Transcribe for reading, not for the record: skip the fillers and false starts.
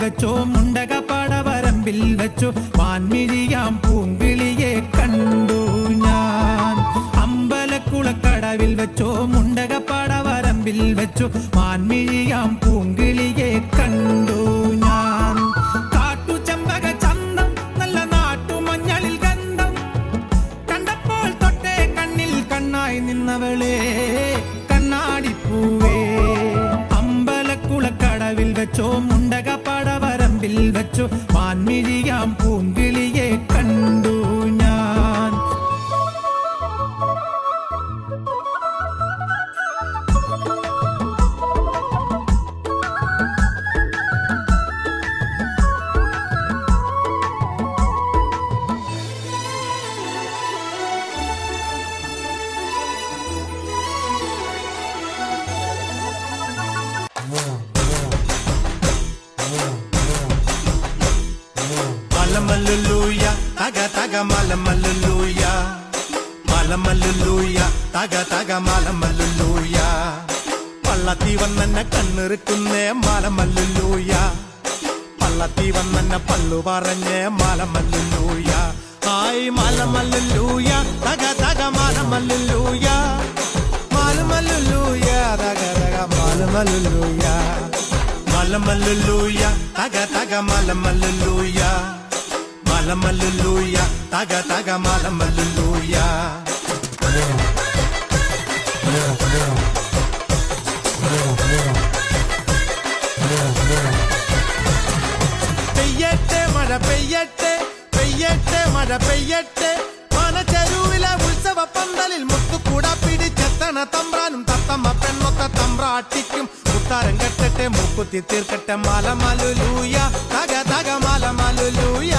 വെച്ചോ മുണ്ടക പടവരമ്പിൽ വെച്ചോ മാൻമിഴിയാം പൂങ്കിളിയെ കണ്ടു ഞാൻ. അമ്പലക്കുളക്കടവിൽ വെച്ചോ മുണ്ടക പടവരമ്പിൽ വെച്ചോ മാൻമിഴിയാം പൂങ്കിളിയെ കണ്ടു ഞാൻ. കാട്ടുചെമ്പക ചന്തം നല്ല നാട്ടുമഞ്ഞളിൽ ഗന്ധം കണ്ടപ്പോൾ തൊട്ടേ കണ്ണിൽ കണ്ണായി നിന്നവളെ കണ്ണാടിപ്പൂവേ. അമ്പലക്കുളക്കടവിൽ വെച്ചോ മുണ്ടക പടവരമ്പിൽ വെച്ചോ മാൻമിഴിയാം പൂങ്കിളിയെ കണ്ടു ഞാൻ. മലമല്ലുലൂയ തക തക മലമല്ലുലൂയ മലമല്ലുലൂയ തക തക മലമല്ലുലൂയ. പള്ളത്തി വന്നെന്നെ കണ്ണിറുക്കുന്നേ മലമല്ലുലൂയ. പള്ളത്തി വന്നെന്നെ പള്ളു പറഞ്ഞേ മലമല്ലുലൂയ. ആയി മലമല്ലുലൂയ തക തക മലമല്ലുലൂയ മലമല്ലുലൂയ തക തക മലമല്ലുലൂയ. മലമല്ലുലൂയ തക തക മലമല്ലുലൂയ മലമല്ലുലൂയ തക തക മലമല്ലുലൂയ. പെയ്യട്ടെ മഴ പെയ്യട്ടെ പെയ്യട്ടെ മഴ പെയ്യട്ടെ മനച്ചെരുവിലെ ഉത്സവ പന്തലിൽ മുത്തുകൂട പിടിച്ചെത്തണ തമ്പ്രാനും തത്തമ്മ പെണ്ണൊത്ത തമ്പ്രാട്ടിക്കും മുത്താരം കെട്ടട്ടെ മൂക്കുത്തി തീർക്കട്ടെ മലമല്ലുലൂയ തക തക മലമല്ലുലൂയ.